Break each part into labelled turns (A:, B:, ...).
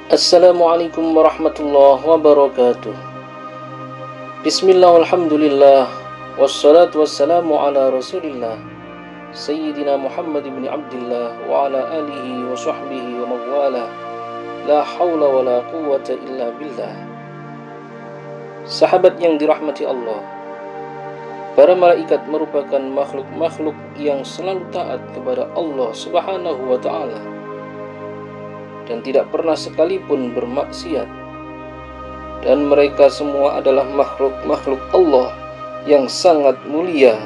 A: Assalamualaikum warahmatullahi wabarakatuh. Bismillah, alhamdulillah, wassalatu wassalamu ala rasulillah Sayyidina Muhammad ibn Abdillah wa ala alihi wa sahbihi wa mawala. La hawla wa la quwwata illa billah. Sahabat yang dirahmati Allah, para malaikat merupakan makhluk-makhluk yang selalu taat kepada Allah subhanahu wa ta'ala dan tidak pernah sekalipun bermaksiat. Dan mereka semua adalah makhluk-makhluk Allah yang sangat mulia,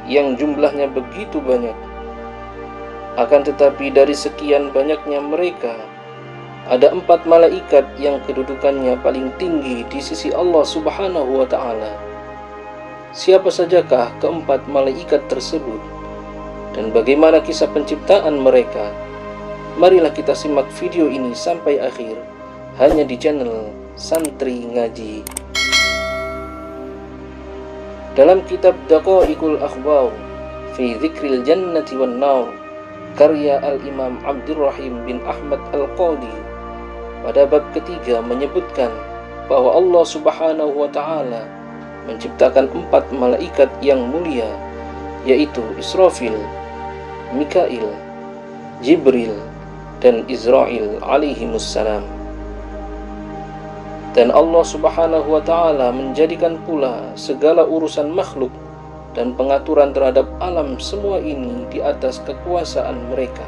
A: yang jumlahnya begitu banyak. Akan tetapi dari sekian banyaknya mereka, ada 4 malaikat yang kedudukannya paling tinggi di sisi Allah subhanahu wa ta'ala. Siapa sajakah keempat malaikat tersebut? Dan bagaimana kisah penciptaan mereka? Marilah kita simak video ini sampai akhir, hanya di channel Santri Ngaji. Dalam kitab Daqaiqul Akhbar fi Dzikril Jannati wan Nar, karya Al-Imam Abdurrahim bin Ahmad Al-Qadi, pada bab ketiga menyebutkan bahwa Allah subhanahu wa ta'ala menciptakan 4 malaikat yang mulia, yaitu Israfil, Mikail, Jibril, dan Israel alaihimussalam. Dan Allah subhanahu wa ta'ala menjadikan pula segala urusan makhluk dan pengaturan terhadap alam semua ini di atas kekuasaan mereka.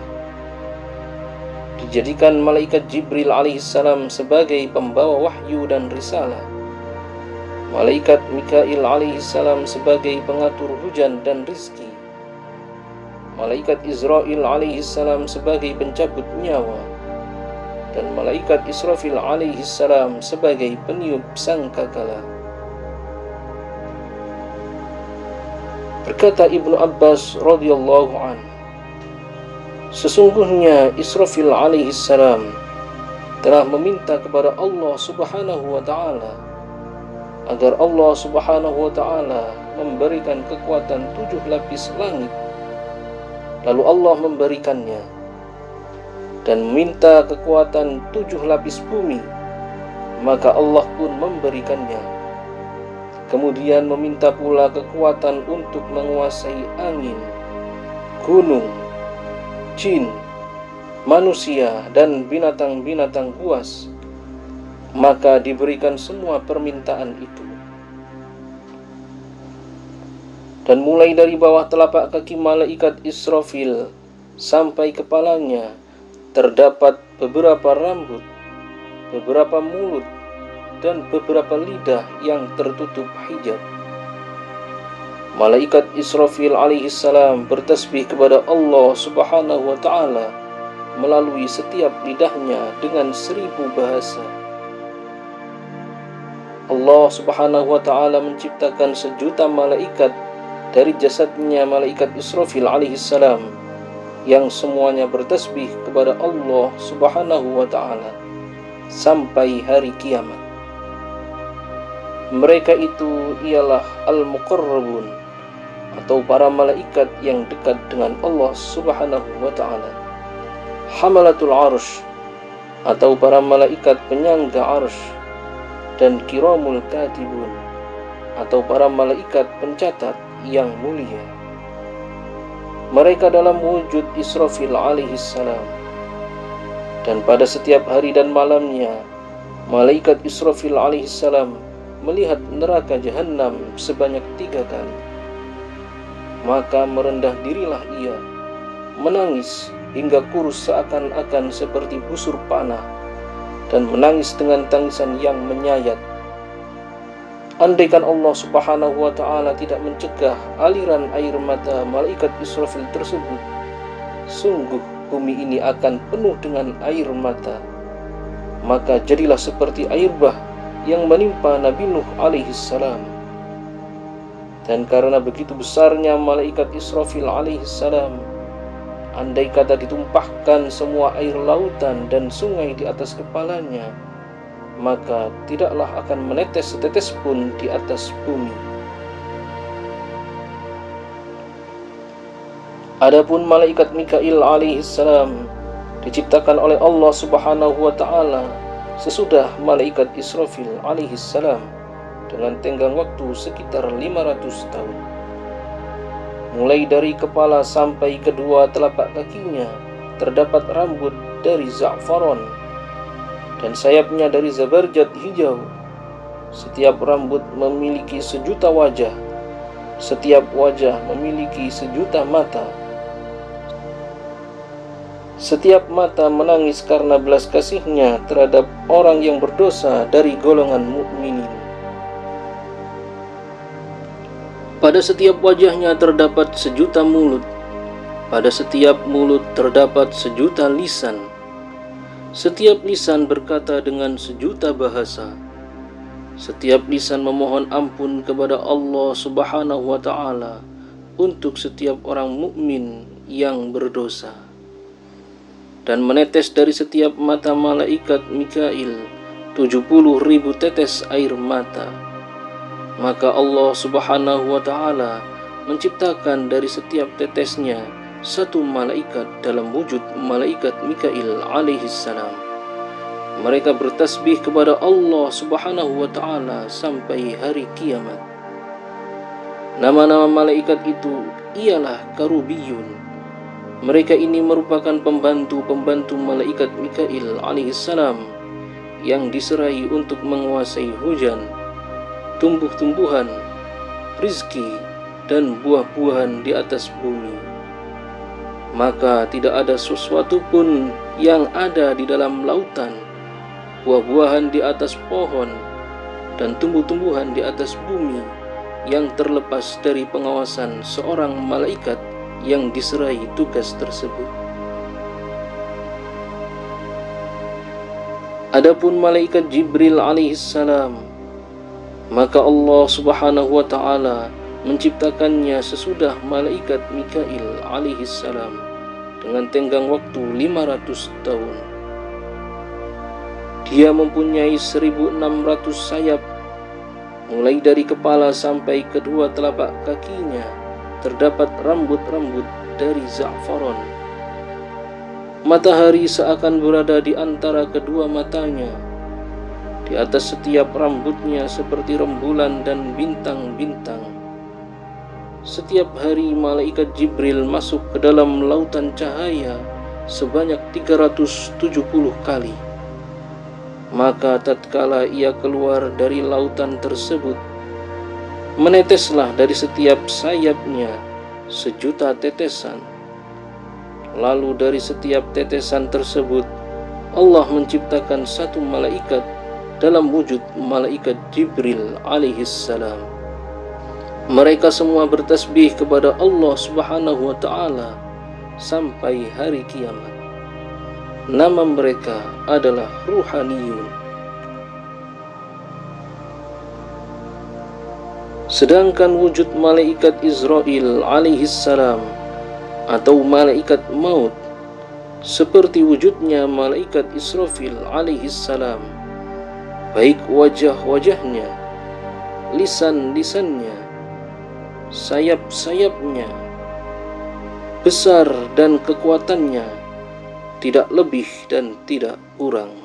A: Dijadikan malaikat Jibril alaihissalam sebagai pembawa wahyu dan risalah, malaikat Mikail alaihissalam sebagai pengatur hujan dan rizki, malaikat Israel alaihissalam sebagai pencabut nyawa, dan malaikat Israfil alaihissalam sebagai peniup sangkakala. Berkata Ibnu Abbas radhiyallahu anhu, sesungguhnya Israfil alaihissalam telah meminta kepada Allah subhanahu wa ta'ala agar Allah subhanahu wa ta'ala memberikan kekuatan 7 lapis langit. Lalu Allah memberikannya, dan meminta kekuatan 7 lapis bumi, maka Allah pun memberikannya. Kemudian meminta pula kekuatan untuk menguasai angin, gunung, jin, manusia, dan binatang-binatang buas, maka diberikan semua permintaan itu. Dan mulai dari bawah telapak kaki malaikat Israfil sampai kepalanya terdapat beberapa rambut, beberapa mulut, dan beberapa lidah yang tertutup hijab. Malaikat Israfil alaihissalam bertasbih kepada Allah subhanahu wa ta'ala melalui setiap lidahnya dengan 1000 bahasa. Allah subhanahu wa ta'ala menciptakan 1.000.000 malaikat dari jasadnya malaikat Israfil alaihissalam, yang semuanya bertasbih kepada Allah subhanahu wa ta'ala sampai hari kiamat. Mereka itu ialah al-muqarrabun, atau para malaikat yang dekat dengan Allah subhanahu wa ta'ala, hamalatul arsh, atau para malaikat penyangga arsh, dan kiramul katibun, atau para malaikat pencatat yang mulia. Mereka dalam wujud Israfil alaihissalam, dan pada setiap hari dan malamnya malaikat Israfil alaihissalam melihat neraka jahanam sebanyak 3 kali. Maka merendah dirilah ia, menangis hingga kurus seakan-akan seperti busur panah, dan menangis dengan tangisan yang menyayat. Andaikan Allah subhanahu wa ta'ala tidak mencegah aliran air mata malaikat Israfil tersebut, sungguh bumi ini akan penuh dengan air mata. Maka jadilah seperti air bah yang menimpa Nabi Nuh alaihissalam. Dan karena begitu besarnya malaikat Israfil alaihissalam, andai kata ditumpahkan semua air lautan dan sungai di atas kepalanya, maka tidaklah akan menetes setetes pun di atas bumi. Adapun malaikat Mikail alaihissalam diciptakan oleh Allah Subhanahu wa Ta'ala sesudah malaikat Israfil alaihi salam dengan tenggang waktu sekitar 500 tahun. Mulai dari kepala sampai kedua telapak kakinya terdapat rambut dari za'faron dan sayapnya dari zabarjad hijau. Setiap rambut memiliki sejuta wajah, setiap wajah memiliki sejuta mata. Setiap mata menangis karena belas kasihnya terhadap orang yang berdosa dari golongan mukminin. Pada setiap wajahnya terdapat sejuta mulut, pada setiap mulut terdapat sejuta lisan. Setiap lisan berkata dengan sejuta bahasa. Setiap lisan memohon ampun kepada Allah Subhanahu wa Ta'ala untuk setiap orang mukmin yang berdosa. Dan menetes dari setiap mata malaikat Mikail 70.000 tetes air mata. Maka Allah Subhanahu wa Ta'ala menciptakan dari setiap tetesnya satu malaikat dalam wujud malaikat Mikail alaihi salam. Mereka bertasbih kepada Allah Subhanahu wa Ta'ala sampai hari kiamat. Nama-nama malaikat itu ialah Karubiyun. Mereka ini merupakan pembantu-pembantu malaikat Mikail alaihi salam yang diserai untuk menguasai hujan, tumbuh-tumbuhan, rizki, dan buah-buahan di atas bumi. Maka tidak ada sesuatu pun yang ada di dalam lautan, buah-buahan di atas pohon, dan tumbuh-tumbuhan di atas bumi yang terlepas dari pengawasan seorang malaikat yang diserai tugas tersebut. Adapun malaikat Jibril alaihissalam, maka Allah Subhanahu wa Ta'ala menciptakannya sesudah malaikat Mikail alaihissalam dengan tenggang waktu 500 tahun. Dia mempunyai 1600 sayap, mulai dari kepala sampai kedua telapak kakinya terdapat rambut-rambut dari za'faron. Matahari seakan berada di antara kedua matanya. Di atas setiap rambutnya seperti rembulan dan bintang-bintang. Setiap hari malaikat Jibril masuk ke dalam lautan cahaya sebanyak 370 kali. Maka tatkala ia keluar dari lautan tersebut, meneteslah dari setiap sayapnya sejuta tetesan. Lalu dari setiap tetesan tersebut Allah menciptakan satu malaikat dalam wujud malaikat Jibril alaihissalam. Mereka semua bertasbih kepada Allah Subhanahu wa Ta'ala sampai hari kiamat. Nama mereka adalah Ruhaniyun. Sedangkan wujud malaikat Israel alaihissalam atau malaikat maut seperti wujudnya malaikat Israfil alaihissalam, baik wajah-wajahnya, lisan-lisannya, sayap-sayapnya, besar dan kekuatannya tidak lebih dan tidak kurang.